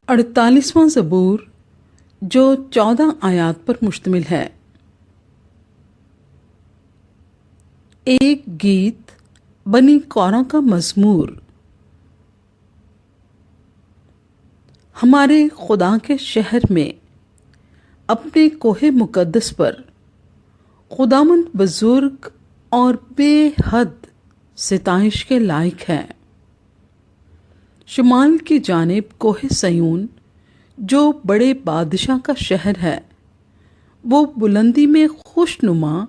48واں زبور جو 14 آیات پر مشتمل ہے۔ ایک گیت بنی کورہ کا مزمور۔ ہمارے خدا کے شہر میں اپنے کوہ مقدس پر خداوند بزرگ اور بے حد ستائش کے لائق ہے۔ شمال کی جانب کوہ سیون جو بڑے بادشاہ کا شہر ہے، وہ بلندی میں خوشنما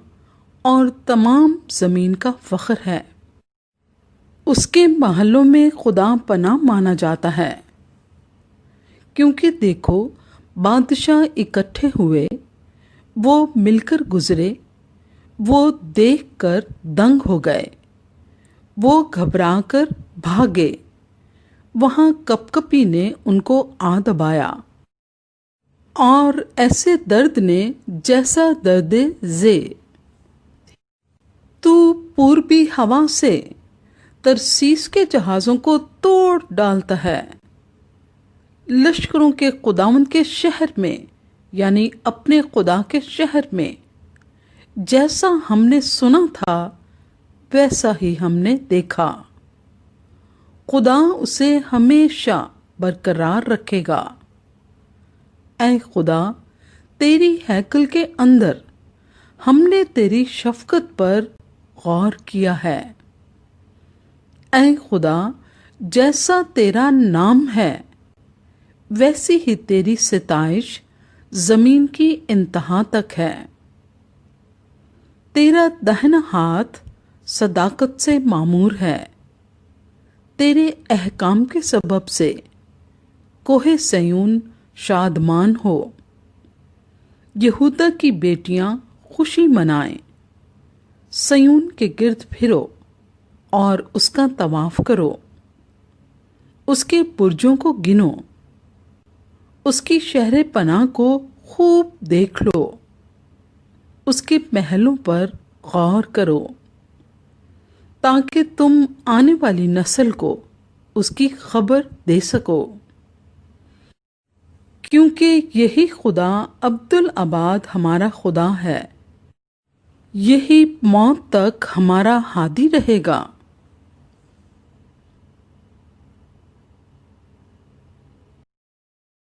اور تمام زمین کا فخر ہے۔ اس کے محلوں میں خدا پناہ مانا جاتا ہے، کیونکہ دیکھو بادشاہ اکٹھے ہوئے، وہ مل کر گزرے، وہ دیکھ کر دنگ ہو گئے، وہ گھبرا کر بھاگے، وہاں کپکپی نے ان کو آ دبایا، اور ایسے درد نے جیسا درد زے۔ تو پوربی ہوا سے ترسیس کے جہازوں کو توڑ ڈالتا ہے۔ لشکروں کے خداوند کے شہر میں، یعنی اپنے خدا کے شہر میں، جیسا ہم نے سنا تھا ویسا ہی ہم نے دیکھا۔ خدا اسے ہمیشہ برقرار رکھے گا۔ اے خدا، تیری ہیکل کے اندر ہم نے تیری شفقت پر غور کیا ہے۔ اے خدا، جیسا تیرا نام ہے ویسی ہی تیری ستائش زمین کی انتہا تک ہے۔ تیرا دہنا ہاتھ صداقت سے معمور ہے۔ تیرے احکام کے سبب سے کوہ سیون شادمان ہو۔ یہودا کی بیٹیاں خوشی منائیں۔ سیون کے گرد پھرو اور اس کا طواف کرو۔ اس کے برجوں کو گنو، اس کی شہر پناہ کو خوب دیکھ لو، اس کے محلوں پر غور کرو، تاکہ تم آنے والی نسل کو اس کی خبر دے سکو۔ کیونکہ یہی خدا عبدالآباد ہمارا خدا ہے، یہی موت تک ہمارا ہادی رہے گا۔